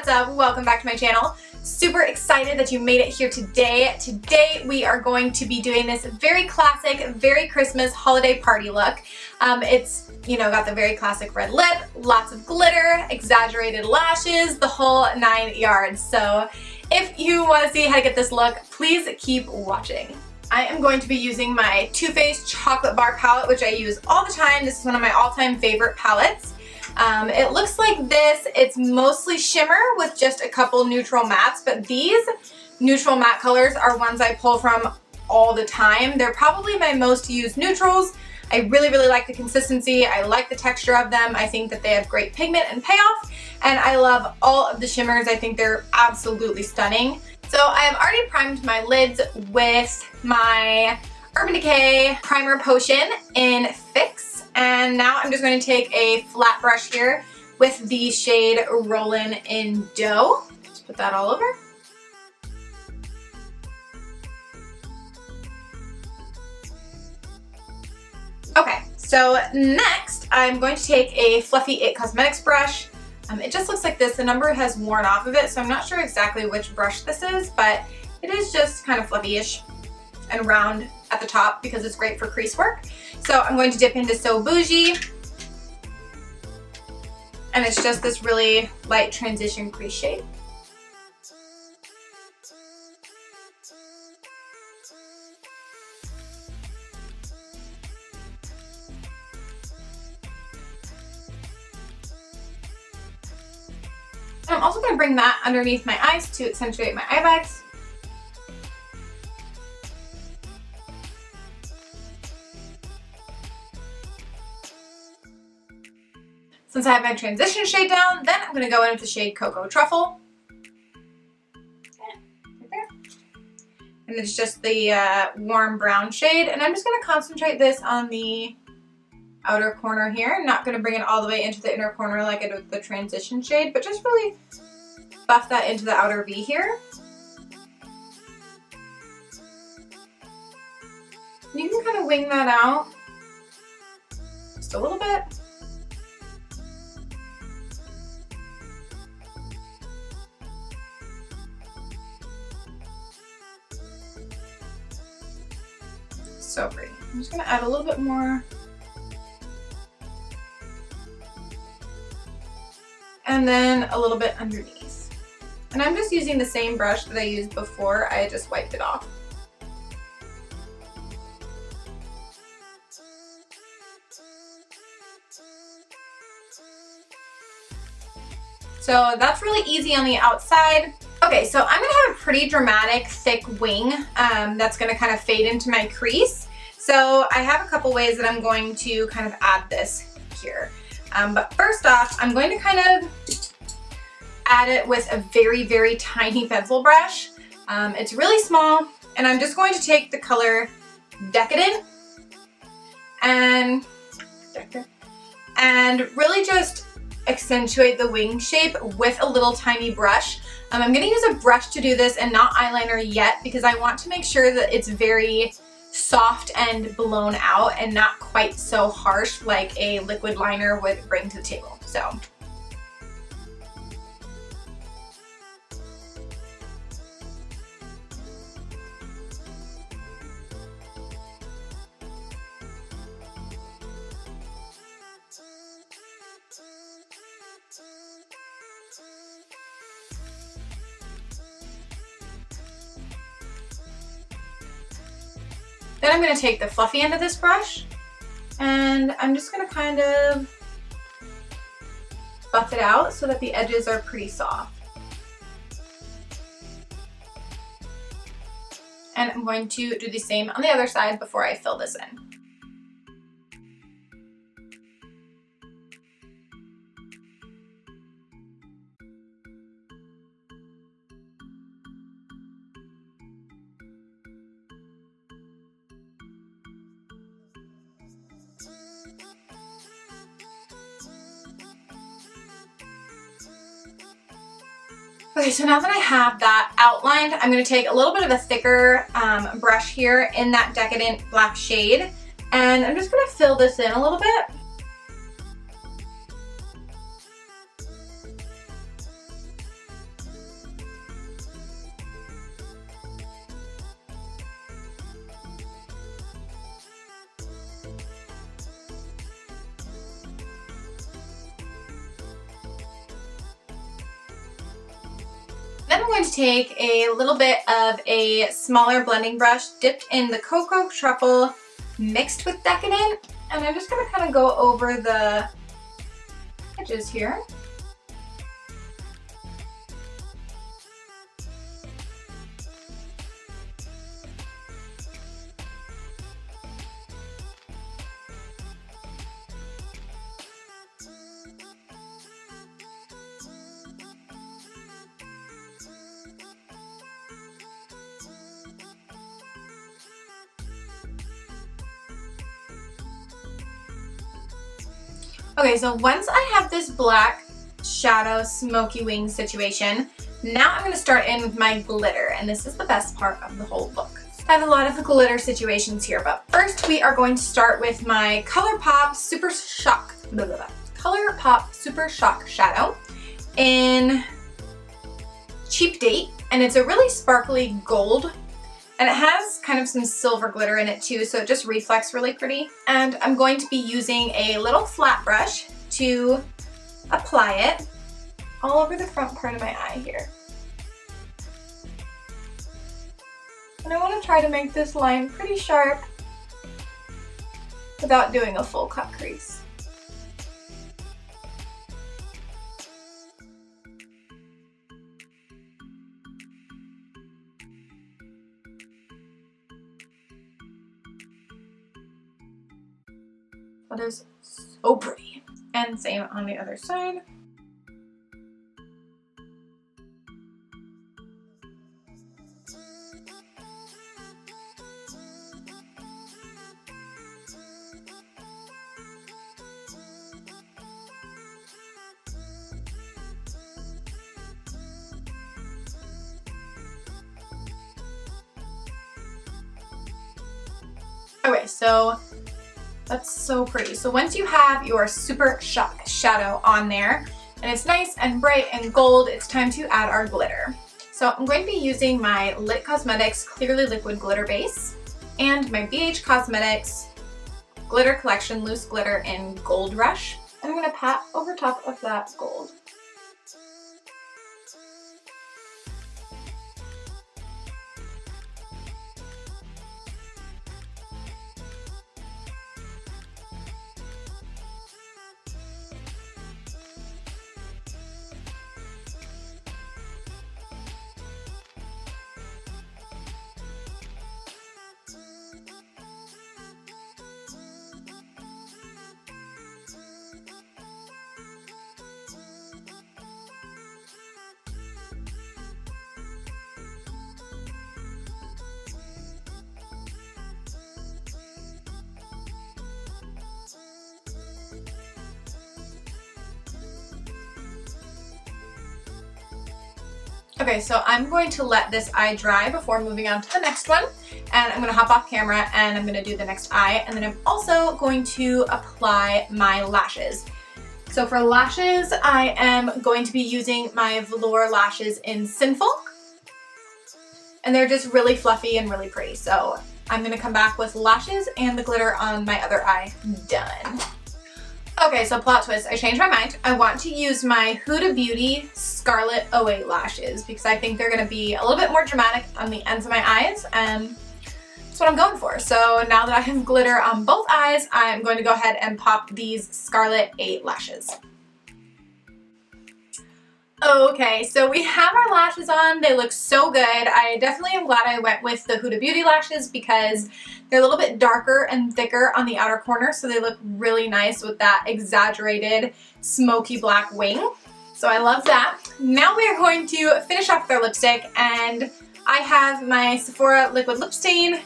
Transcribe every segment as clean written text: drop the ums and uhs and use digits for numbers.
what's up? Welcome back to my channel. Super excited that you made it here today. Today we are going to be doing this very classic, very Christmas holiday party look. It's, got the very classic red lip, lots of glitter, exaggerated lashes, the whole 9 yards. So if you want to see how to get this look, please keep watching. I am going to be using my Too Faced Chocolate Bar palette, which I use all the time. This is one of my all-time favorite palettes. It looks like this. It's mostly shimmer with just a couple neutral mattes, but these neutral matte colors are ones I pull from all the time. They're probably my most used neutrals. I really, really like the consistency. I like the texture of them. I think that they have great pigment and payoff, and I love all of the shimmers. I think they're absolutely stunning. So I have already primed my lids with my Urban Decay Primer Potion in Fix. And now I'm just going to take a flat brush here with the shade Rollin' in Dough. Just put that all over. Okay, so next I'm going to take a fluffy It Cosmetics brush. It just looks like this. The number has worn off of it, so I'm not sure exactly which brush this is, but it is just kind of fluffy-ish and round at the top because it's great for crease work. So I'm going to dip into So Bougie, and it's just this really light transition crease shade. And I'm also going to bring that underneath my eyes to accentuate my eye bags. Since I have my transition shade down, then I'm going to go in with the shade Cocoa Truffle. Right there. And it's just the warm brown shade. And I'm just going to concentrate this on the outer corner here. I'm not going to bring it all the way into the inner corner like I did with the transition shade, but just really buff that into the outer V here. And you can kind of wing that out just a little bit. So pretty. I'm just going to add a little bit more. And then a little bit underneath. And I'm just using the same brush that I used before. I just wiped it off. So that's really easy on the outside. Okay, so I'm gonna have a pretty dramatic, thick wing that's gonna kind of fade into my crease. So I have a couple ways that I'm going to kind of add this here. But first off, I'm going to kind of add it with a very, very tiny pencil brush. It's really small, and I'm just going to take the color Decadent and really just accentuate the wing shape with a little tiny brush. I'm going to use a brush to do this and not eyeliner yet because I want to make sure that it's very soft and blown out and not quite so harsh like a liquid liner would bring to the table. So then I'm going to take the fluffy end of this brush and I'm just going to kind of buff it out so that the edges are pretty soft. And I'm going to do the same on the other side before I fill this in. Okay, so now that I have that outlined, I'm going to take a little bit of a thicker brush here in that Decadent black shade, and I'm just going to fill this in a little bit. Then I'm going to take a little bit of a smaller blending brush dipped in the cocoa truffle mixed with Decadent, and I'm just going to kind of go over the edges here. Okay, so once I have this black shadow smoky wing situation, now I'm going to start in with my glitter, and this is the best part of the whole look. I have a lot of glitter situations here, but first we are going to start with my ColourPop Super Shock Shadow in Cheap Date, and it's a really sparkly gold. And it has kind of some silver glitter in it too, so it just reflects really pretty. And I'm going to be using a little flat brush to apply it all over the front part of my eye here. And I want to try to make this line pretty sharp without doing a full cut crease. That is so pretty. And same on the other side. Okay, so that's so pretty. So once you have your Super Shock shadow on there, and it's nice and bright and gold, it's time to add our glitter. So I'm going to be using my Lit Cosmetics Clearly Liquid Glitter Base and my BH Cosmetics Glitter Collection Loose Glitter in Gold Rush. And I'm going to pat over top of that gold. Okay, so I'm going to let this eye dry before moving on to the next one, and I'm going to hop off camera and I'm going to do the next eye, and then I'm also going to apply my lashes. So for lashes, I am going to be using my velour lashes in Sinful, and they're just really fluffy and really pretty. So I'm going to come back with lashes and the glitter on my other eye. Done. Okay, so plot twist, I changed my mind. I want to use my Huda Beauty Scarlet 08 lashes because I think they're going to be a little bit more dramatic on the ends of my eyes, and that's what I'm going for. So now that I have glitter on both eyes, I'm going to go ahead and pop these Scarlet 8 lashes. Okay, so we have our lashes on. They look so good. I definitely am glad I went with the Huda Beauty lashes because they're a little bit darker and thicker on the outer corner, so they look really nice with that exaggerated smoky black wing. So I love that. Now we are going to finish off with our lipstick, and I have my Sephora Liquid Lip Stain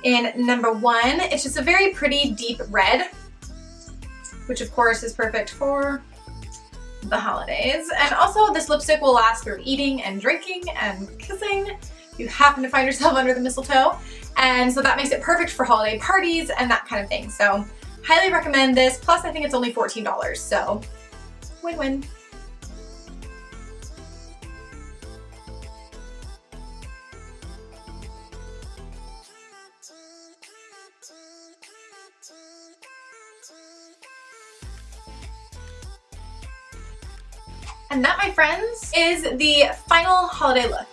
in number 1. It's just a very pretty deep red, which of course is perfect for the holidays. And also this lipstick will last through eating and drinking and kissing if you happen to find yourself under the mistletoe. And so that makes it perfect for holiday parties and that kind of thing. So highly recommend this. Plus I think it's only $14, so win-win. And that, my friends, is the final holiday look.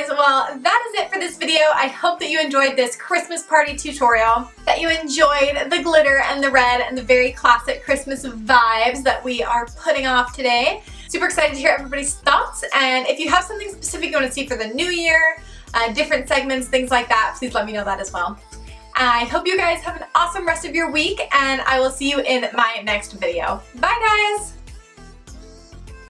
Well, that is it for this video. I hope that you enjoyed this Christmas party tutorial, that you enjoyed the glitter and the red and the very classic Christmas vibes that we are putting off today. Super excited to hear everybody's thoughts, and if you have something specific you want to see for the new year, different segments, things like that, please let me know that as well. I hope you guys have an awesome rest of your week, and I will see you in my next video. Bye, guys!